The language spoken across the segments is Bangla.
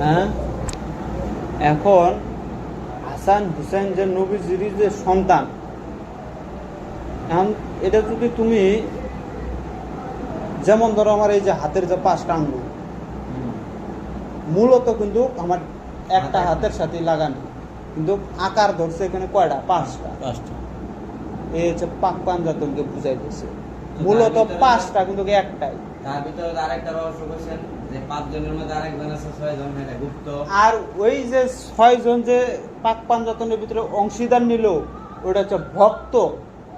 হ্যাঁ, এখন হাসান হুসেন যে নবীজির যে সন্তান, এখন এটা যদি তুমি যেমন ধরো আমার এই যে হাতের যে 5টা আঙ্গুল মূলত কিন্তু আমার একটা হাতের সাথে লাগানো, কিন্তু আকার ধরছে এখানে কয়টা? 5টা। এই হচ্ছে পাক পাঞ্জাতনকে বুঝাই দিয়েছে, মূলত 5টা কিন্তু একটাই। তার ভিতরে আরেকটা রহস্য বলছেন যে 5 জনের মধ্যে আরেকজন আছে 6 জন, এটা গুপ্ত। আর ওই যে 6 জন যে পাক পাঞ্জাতনের ভিতরে অংশীদার নিল ওটা হচ্ছে ভক্ত।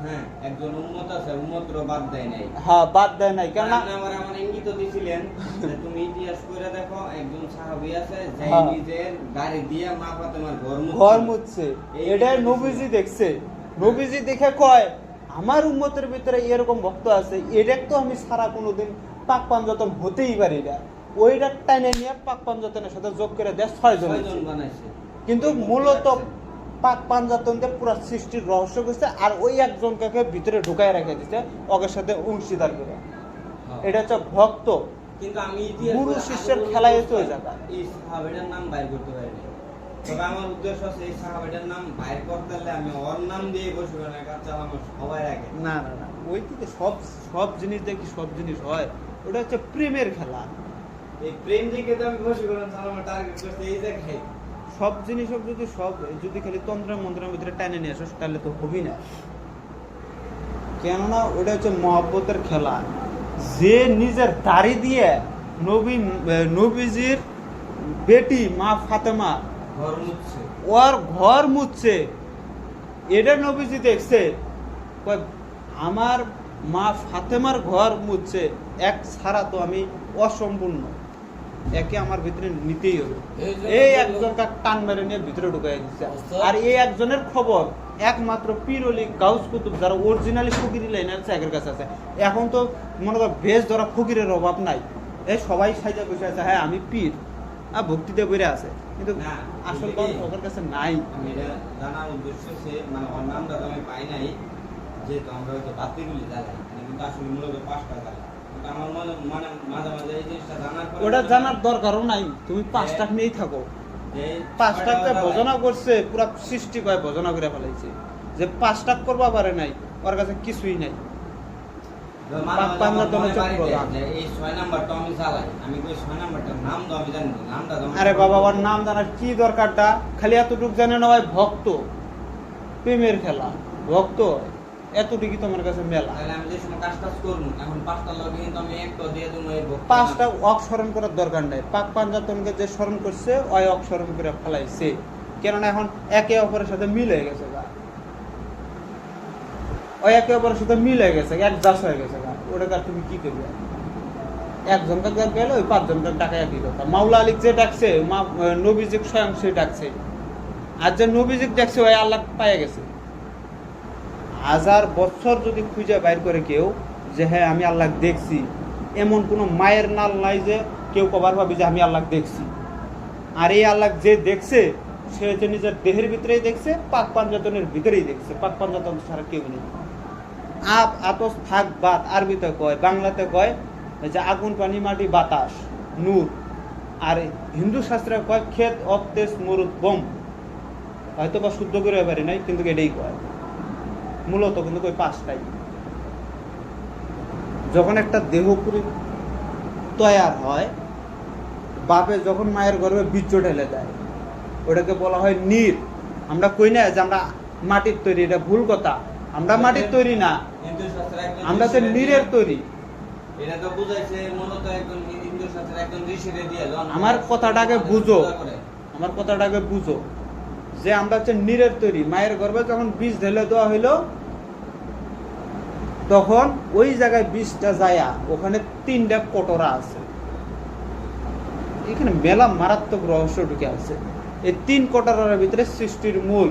হ্যাঁ, একজন উম্মত আছে, উম্মতর বাদ দেয় নাই। হ্যাঁ, বাদ দেয় নাই, কেন আপনি আমার ইঙ্গিত দিছিলেন যে তুমি ইতিহাস করে দেখো, একজন সাহাবী আছে যে নিজের গাড়ি দিয়ে মা ফাতেমার ঘর মুছছে। এটাই নবীজি দেখছে। নবীজি দেখে কয় আমার উম্মতের ভিতরে এরকম ভক্ত আছে, এটা তো আমি সারা কোনোদিন পাক পাঞ্জাতন হতেই পারি না। ওইটা টাইনে নিয়ে পাক পাঞ্জাতনের সাথে যোগ করে দেয় 6 জন বানাইছে। কিন্তু মূলত পাক পাঞ্জাতনকে পুরো সৃষ্টির রহস্য করছে, আর ওই একজনকে ভিতরে ঢুকায় রেখে দিচ্ছে ওদের সাথে অংশীদার করে। এটা হচ্ছে ভক্ত। কিন্তু আমি ইতিহাস গুরু শিষ্যের খেলায় হচ্ছে ওই জায়গা। এই সাহাবীটার নাম বাইর করতে পারিনি, তবে আমার উদ্দেশ্য আছে এই সাহাবীটার নাম বাইর করতে হলে আমি ওর নাম দিয়ে বসবো না, কাজ চালানো সবাই আগে। না না না, ওই থেকে সব জিনিস দেখি সব জিনিস হয়, ওটা হচ্ছে প্রেমের খেলা। এই প্রেম দিকে তো আমি বসে করলাম, চালানো টার্গেট করতে এই জায়গায়। সব জিনিস যদি খালি তন্ত্র মন্ত্রের ভিতরে টানে নিয়ে আসো তাহলে তো হবি না। কেননা ওটা হচ্ছে মহব্বতের খেলা। যে নিজের দাড়ি দিয়ে নবীজির বেটি মা ফাতেমা ওর ঘর মুছছে, এটা নবীজি দেখছে। আমার মা ফাতেমার ঘর মুছছে, এক ছাড়া তো আমি অসম্পূর্ণ, একে আমার ভিতরে নিতেই হবে। এই একজনকে টান মেরে নিয়ে ভিতরে ঢুকাই দিচ্ছে। আর এই একজনের খবর একমাত্র পীর অলি গাউস কুতুব, যারা অরিজিনালি ফকিরি লাইনের একের কাছে আছে। এখন তো মনে কর বেশ ধরা ফকিরের অভাব নাই, এই সবাই সাইজা বসে আছে, হ্যাঁ আমি পীর, আর ভক্তিতে বেড়ে আছে, কিন্তু আসল ওদের কাছে নাই। আমি এটা জানার উদ্দেশ্য সে মানে ওর নামটা তো আমি পাই নাই, যেহেতু আমরা হয়তো বাতিগুলি জ্বালাই, কিন্তু আসলে মূলত 5টা জ্বালাই। আমার মানে মাঝে মাঝে এই জিনিসটা জানার পরে ওটা জানার দরকারও নাই, তুমি 5টা নিয়েই থাকো। 5টাকে ভজনা করছে, পুরা সৃষ্টি করে ভজনা করে ফেলাইছে, যে 5টা করবা পারে নাই, ওর কাছে কিছুই নাই। আরে বাবা, ওর নাম জানার কি দরকারটা? খালি এতটুকু জানে না হয় ভক্ত, প্রেমের খেলা, ভক্ত এতটুকু তোমার কাছে মেলা। পাঁচটা অক্সরণ করার দরকার নাই, পাক পাঞ্জাতনকে যে স্মরণ করছে ওই অক্সরণ করে ফেলাইছে, কেননা এখন একে অপরের সাথে মিল হয়ে গেছে, ওই একে অপরের সাথে মিল হয়ে গেছে, একজাস হয়ে গেছে। ওটা তুমি কি করবে? একজনকে গেলে ওই 5 জনকে ডাকা একই কথা। মাওলা আলীক যে ডাকছে, নবীজি স্বয়ং সে ডাকছে, আর যে নবীজি ডাকছে ওই আল্লাহ পাইয়া গেছে। 1000 বছর যদি খুঁজে বাইর করে কেউ যে হ্যাঁ আমি আল্লাহ দেখছি, এমন কোনো মায়ের নাল নাই যে কেউ কবার ভাবি যে আমি আল্লাহ দেখছি। আর এই আল্লাহ যে দেখছে সে হচ্ছে নিজের দেহের ভিতরেই দেখছে, পাক পাঞ্জাতনের ভিতরেই দেখছে, পাক পাঞ্জাতন ছাড়া কেউ নেই। আতস থাক বাত আরবিতে কয়, বাংলাতে কয় যে আগুন পানি মাটি বাতাস নূর, আর হিন্দু শাস্ত্রে কয় ক্ষেত অবতেজ মরুদ বোম। হয়তো বা শুদ্ধ করে পারি নাই, কিন্তু এটাই কয় মূলত, কিন্তু ওই 5টাই। যখন একটা দেহপুরি তৈয়ার হয়, বাপে যখন মায়ের গর্ভে বীর্য ঢেলে দেয়, ওটাকে বলা হয় নীর। আমরা কই না যে আমরা মাটির তৈরি, এটা ভুল কথা। আমরা মাটির তৈরি না, আমরা তো নীরের তৈরি। আমার কথাটাকে বুঝো যে আমরা হচ্ছে নীরের তৈরি। মায়ের গর্ভে যখন বীজ ঢেলে দেওয়া হইলো, তখন ওই জায়গায় বীজটা যায়া ওখানে 3টা কটোরা আছে। এখানে মেলা মারাত্মক রহস্য ঢুকে আছে। এই 3 কটোরার ভিতরে সৃষ্টির মূল।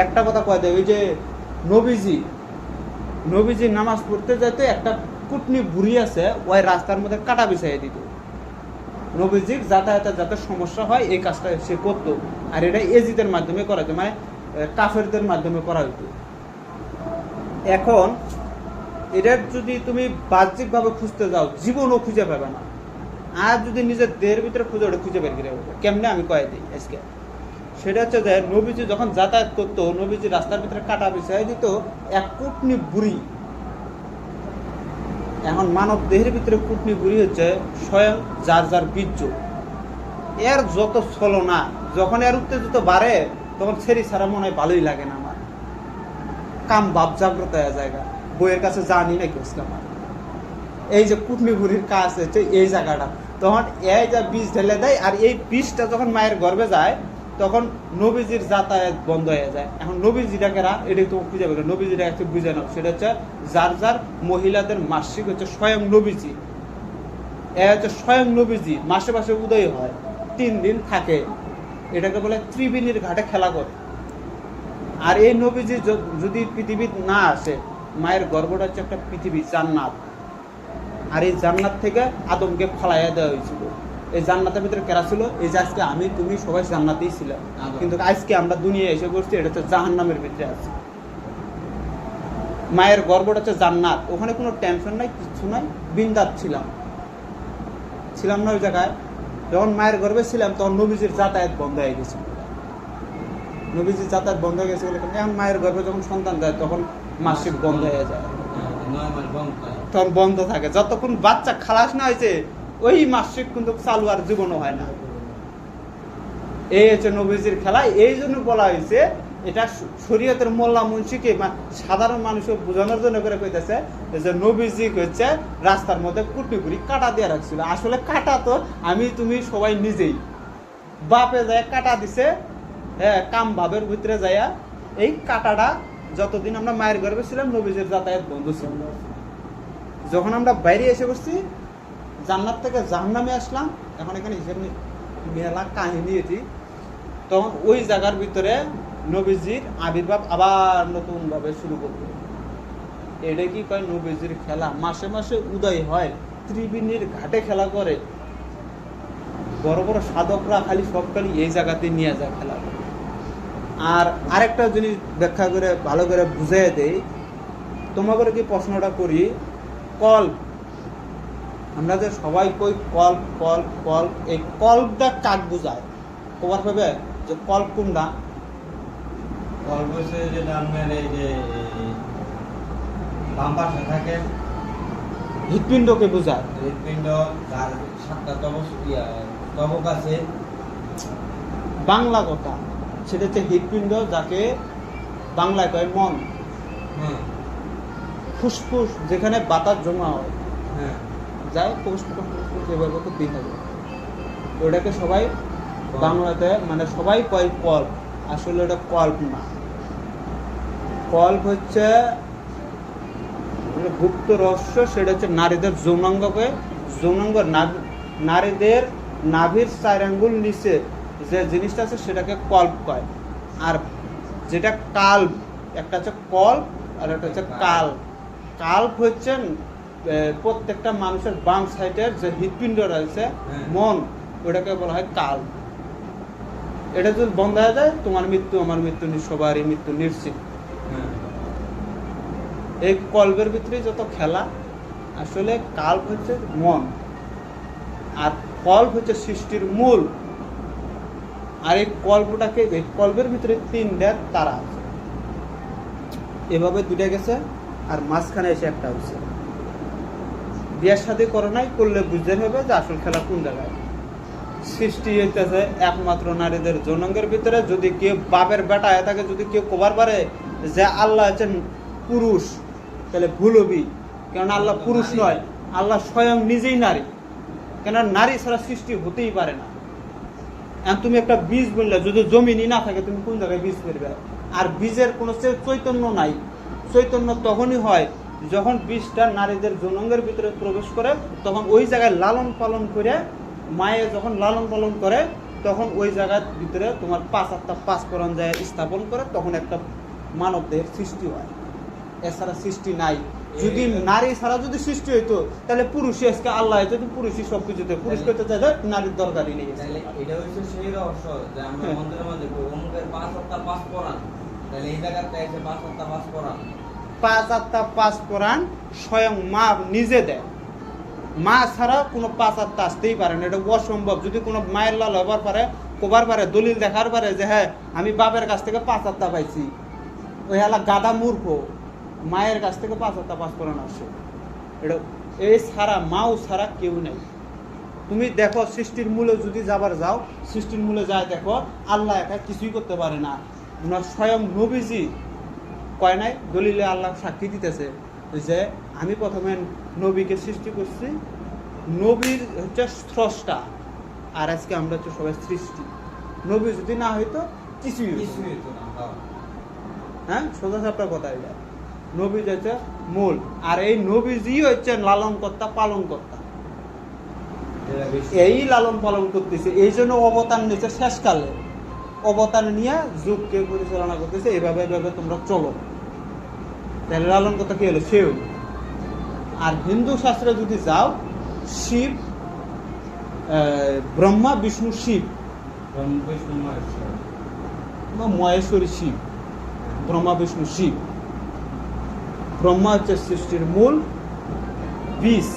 একটা কথা কয় দেয়, ওই যে নবীজি নামাজ পড়তে যাইতে একটা কুটনি বুড়ি আছে, ওই রাস্তার মধ্যে কাটা বিছাইয়া দিত। নবীজির যাতায়াতের যাতে সমস্যা হয় এই কাজটা সে করতো। আর এটা এজিদের মাধ্যমে করা হতো, মানে কাফেরদের মাধ্যমে করা হতো। এখন এটা যদি তুমি বাহ্যিকভাবে খুঁজতে যাও, জীবনও খুঁজে পাবে না। আর যদি নিজের দেহের ভিতরে খুঁজে ওটা খুঁজে বের করে কেমনে আমি কয়ে দিই আজকে। সেটা হচ্ছে যে নবীজি যখন যাতায়াত করতো, নবীজি রাস্তার ভিতরে কাটা বিছাই দিত এক কুটনি বুড়ি। এখন মানব দেহের ভিতরে কুটনি বুড়ি হচ্ছে স্বয়ং যার যার বীর্য। এর যত ছলনা, যখন এর উত্তেজিত বাড়ে তখন ছেড়ি ছাড়া মনে হয় ভালোই লাগে না আমার, কাম ভাব জাগ্রত হয়ে জায়গা, বইয়ের কাছে জানি নাকি আমার। এই যে কুটনি বুড়ির কাজ হচ্ছে এই জায়গাটা, তখন এই যে বীজ ঢেলে দেয়, আর এই বীজটা যখন মায়ের গর্ভে যায় তখন নবীজির যাতায়াত বন্ধ হয়ে যায়। এখন নবীজিটাকে এটাই তো খুঁজে পেল, নবীজিটা একটু বুঝে নাও। সেটা হচ্ছে যার যার মহিলাদের মাসিক হচ্ছে স্বয়ং নবীজি। এ হচ্ছে স্বয়ং নবীজি, মাসে মাসে উদয় হয়, 3 দিন থাকে, এটাকে বলে ত্রিবেণীর ঘাটে খেলা করে। আর এই নবীজি যদি পৃথিবী না আসে, মায়ের গর্ভটা হচ্ছে একটা পৃথিবী, জান্নাত। আর এই জান্নাত থেকে আদমকে ফলাইয়া দেওয়া হয়েছিল। এই জান্নাতের ভিতরে কেরা ছিল? এই যে আজকে আমি তুমি সবাই জান্নাতেই ছিলাম, কিন্তু আজকে আমরা দুনিয়া এসে করছি, এটা হচ্ছে জাহান্নামের ভিতরে আছে। মায়ের গর্ভটা হচ্ছে জান্নাত, ওখানে কোনো টেনশন নাই, কিছু নাই, বিন্দাস ছিলাম না ওই জায়গায়। যখন মায়ের গর্ভে ছিলাম তখন নবীজির যাতায়াত বন্ধ হয়ে গেছিল। নবীজির যাতায়াত বন্ধ হয়ে গেছে বলে এখন মায়ের গর্ভে যখন সন্তান দেয় তখন মাসিক বন্ধ হয়ে যায়, তখন বন্ধ থাকে। যতক্ষণ বাচ্চা খালাস না হয়েছে ওই মাসিক কিন্তু চালু আর জীবনও হয় না। এই হচ্ছে নবীজির খেলা। এই জন্য বলা হয়েছে এটা শরীয়তের মোল্লা মুন্সিকে সাধারণ মানুষকে বোঝানোর জন্য করে কইতেছে যে নবীজি হচ্ছে রাস্তার মধ্যে কুটি কুটি কাটা দিয়ে রাখছিল। আসলে কাটা তো আমি তুমি সবাই নিজেই, বাপে যায় কাটা দিছে, হ্যাঁ, কাম ভাবের ভিতরে যাইয়া এই কাটাটা যতদিন আমরা মায়ের গর্ভে ছিলাম নবীজির যাতায়াত বন্ধ ছিল। যখন আমরা বাইরে এসে বসছি, জান্নাত থেকে জাহান্নামে আসলাম, এখন এখানে হিসেব মেলা কাহিনী এটি, তখন ওই জায়গার ভিতরে নবীজির আবির্ভাব আবার নতুন ভাবে শুরু করবে। এটা কি কয় নবীজির খেলা, মাসে মাসে উদয় হয়, ত্রিবেণীর ঘাটে খেলা করে। বড় বড় সাধকরা খালি সব খালি এই জায়গাতে নিয়ে যায় খেলা। আর আরেকটা জিনিস ব্যাখ্যা করে ভালো করে বুঝিয়ে দেই, তোমাকে কি প্রশ্নটা করি, কল্প, আমরা যে সবাই কই কল্প কল্প কল্প, এই কল্পটা কাক বুঝায়? খবর পাবে যে কল্প কোনটা? কল্প হচ্ছে যেটা আপনার এই যে বাম পাশে থাকে, হৃৎপিণ্ডকে বোঝায়। হৃৎপিণ্ড, যার 7টা তবক আছে। বাংলা কথা সেটা হচ্ছে হৃৎপিণ্ড, যাকে বাংলায় কয় মন। হ্যাঁ, ফুসফুস, যেখানে বাতাস জমা হয়, হ্যাঁ, যায় ফুসফুস যেভাবে তো দিন হবে, ওটাকে সবাই বাংলাতে মানে সবাই কয় কল্প। আসলে ওটা কল্প না, কল্প হচ্ছে গুপ্ত রহস্য। সেটা হচ্ছে নারীদের যৌনাঙ্গকে, যৌনাঙ্গ নারীদের নাভির 4 আঙ্গুল নিচে যে জিনিসটা আছে সেটাকে কল্প কয়। আর যেটা কাল্প, একটা হচ্ছে কল্প আর একটা হচ্ছে কাল। কাল্প হচ্ছে প্রত্যেকটা মানুষের বাম সাইডের যে হৃৎপিণ্ড রয়েছে, মন, ওটাকে বলা হয় কাল। এটা যদি বন্ধ হয়ে যায় তোমার মৃত্যু, আমার মৃত্যু, সবারই মৃত্যু নিশ্চিত। এই কল্পের ভিতরে যত খেলা, আসলে কাল্প হচ্ছে মন, আর কল্প হচ্ছে সৃষ্টির মূল। আর এই কল্পটাকে, এই কল্পের ভিতরে 3টা তারা আছে, এভাবে 2টা গেছে, আর মাঝখানে এসে একটা হচ্ছে। বিয়ের সাথে করে নাই, করলে বুঝতে হবে যে আসল খেলা কোন জায়গায়। সৃষ্টি হইতেছে একমাত্র নারীদের যৌনাঙ্গের ভিতরে। যদি কেউ বাপের বেটা হয়ে থাকে, যদি কেউ কবার পারে যে আল্লাহ হচ্ছেন পুরুষ, তাহলে ভুল হবি, কেননা আল্লাহ পুরুষ নয়, আল্লাহ স্বয়ং নিজেই নারী। কেন নারী ছাড়া সৃষ্টি হতেই পারে না। এখন তুমি একটা বীজ বললে, যদি জমিনই না থাকে তুমি কোন জায়গায় বীজ ফেলবে? আর বীজের কোনো চৈতন্য নাই। চৈতন্য তখনই হয় যখন বীজটা নারীদের যৌনাঙ্গের ভিতরে প্রবেশ করে, তখন ওই জায়গায় লালন পালন করে, মায়ে যখন লালন পালন করে, তখন ওই জায়গার ভিতরে তোমার 5 কোরআন যায় স্থাপন করে, তখন একটা মানব দেহের সৃষ্টি হয়। এছাড়া সৃষ্টি নাই। যদি নারী ছাড়া যদি সৃষ্টি হইতো তাহলে পুরুষই আজকে আল্লাহ হইতো, পুরুষই সবকিছুতে, পুরুষ করতে চাইলে নারীর দরকারই নেই। এটা হচ্ছে সেই রহস্য যে আমরা মন্দিরের মধ্যে অমুকের 5 সপ্তাহ 5 কোরআন, তাহলে এই জায়গাতে এসে 5 সপ্তাহ 5 কোরআন, 5 কোরআন স্বয়ং মা নিজে দেয়। মা ছাড়া কোনো পাঁচ আত্মা আসতেই পারে না, এটা অসম্ভব। যদি কোনো মায়ের লাল হবার পারে, কোবার পারে, দলিল দেখার পারে যে হ্যাঁ আমি বাপের কাছ থেকে পাঁচ আত্মা পাইছি, ওই হালা গাদা মূর্খ মায়ের কাছ থেকে পাঁচ আত্মা পাস করে না আসে। এটা এই ছাড়া, মাও ছাড়া কেউ নেই। তুমি দেখো সৃষ্টির মূলে যদি যাবার যাও, সৃষ্টির মূলে যায় দেখো আল্লাহ একা কিছুই করতে পারে না। ওনার স্বয়ং নবীজি কয় নাই, দলিলে আল্লাহ সাক্ষী দিতেছে যে আমি প্রথমে নবীকে সৃষ্টি করছি, নবীর হচ্ছে স্রষ্টা, আর আজকে আমরা হচ্ছে সবাই সৃষ্টি। নবী যদি না হইতো কিছুই হইতো কিছুই না। হতো না, হ্যাঁ। হ্যাঁ, সোজা সাপটা কথাই যায়। নবী হচ্ছে মূল, আর এই নবীজি হচ্ছে লালন কর্তা, পালন কর্তা। এটা বেশি। এই লালন পালন করতেছে, এই জন্য অবতার নিয়েছে শেষকালে, অবতার নিয়ে যুগকে পরিচালনা করতেছে। এভাবে এভাবে তোমরা চলো, তাহলে লালন কথা কি হলো? সেও। আর হিন্দু শাস্ত্রে যদি যাও, শিব, ব্রহ্মা, বিষ্ণু, শিব, বিষ্ণু মহেশ্বর। মহেশ্বরী শিব, ব্রহ্মা, বিষ্ণু, শিব। ব্রহ্মা হচ্ছে সৃষ্টির মূল বীজ,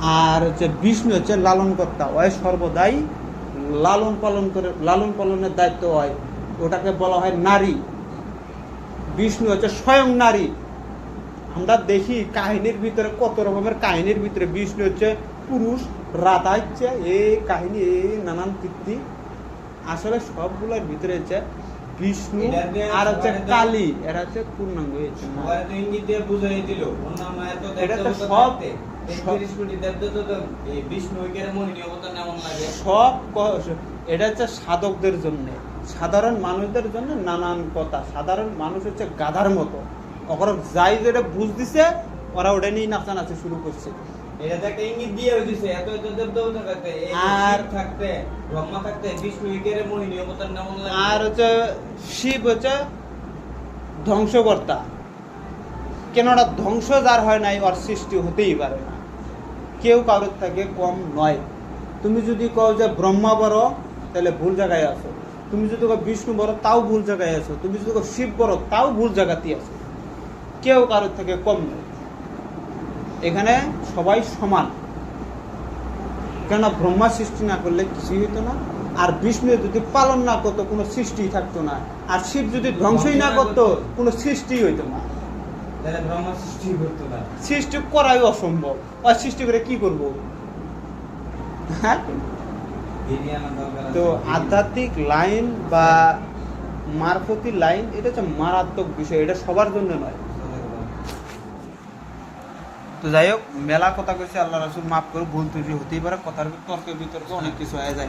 আর হচ্ছে বিষ্ণু হচ্ছে লালন কর্তা, ওই সর্বদাই লালন পালন করে, লালন পালনের দায়িত্ব হয়, ওটাকে বলা হয় নারী। বিষ্ণু হচ্ছে স্বয়ং নারী। আমরা দেখি কাহিনীর ভিতরে, কত রকমের কাহিনীর ভিতরে বিষ্ণু হচ্ছে পুরুষ, রাধা হচ্ছে এই কাহিনী, এই নানান কীর্তি। আসলে সবগুলোর ভিতরে হচ্ছে বিষ্ণু আর হচ্ছে কালী, এরা হচ্ছে পূর্ণাঙ্গ হয়েছে। সবাই তো ইঙ্গিত দিয়ে বুঝাই দিল, অন্যান্য এত এটা তো দেবদেবতা সব- থাকতে, 33 কোটি দেবদেবতা তো এই বিষ্ণু ঐক্যের মোহিনী অবতার এমন লাগে। সব এটা হচ্ছে সাধকদের জন্য, সাধারণ মানুষদের জন্য নানান কথা। সাধারণ মানুষ হচ্ছে গাধার মতো, ওরা যাই যেটা বুঝ দিছে ওরা ওটা নিয়ে নাচানাচি শুরু করছে। এটা তো একটা ইঙ্গিত দিয়ে দিছে, এত এত দেবদেবতা থাকতে, এই আর- শিব থাকতে, ব্রহ্মা থাকতে, বিষ্ণু ঐক্যের মোহিনী অবতার এমন লাগে। আর হচ্ছে শিব হচ্ছে ধ্বংসকর্তা। কেননা ধ্বংস যার হয় নাই, ওর সৃষ্টি হতেই পারে না। কেউ কারোর থেকে কম নয়। তুমি যদি কও যে ব্রহ্মা বড়, তাহলে ভুল জায়গায় আছো। তুমি যদি কও বিষ্ণু বড়, তাও ভুল জায়গায় আছো। তুমি যদি কও শিব বড়, তাও ভুল জায়গাতেই আছো। কেউ কারোর থেকে কম নয়, এখানে সবাই সমান। কেননা ব্রহ্মা সৃষ্টি না করলে কিছুই হতো না, আর বিষ্ণু যদি পালন না করতো কোনো সৃষ্টিই থাকতো না, আর শিব যদি ধ্বংসই না করতো কোনো সৃষ্টিই হইতো না। তাহলে ব্রহ্মা সৃষ্টি করতো না। সৃষ্টি করাই অসম্ভব, আর সৃষ্টি করে কি করবো? হ্যাঁ, বেরিয়ে আনার দরকার আছে। তো আধ্যাত্মিক লাইন বা মারফতি লাইন, এটা হচ্ছে মারাত্মক বিষয়, এটা সবার জন্য নয়। তো যাই হোক, মেলা কথা কইছে, আল্লাহ রাসূল মাফ করে, ভুল ত্রুটি হতেই পারে, কথার তর্কের বিতর্কে অনেক কিছু হয়ে যায়।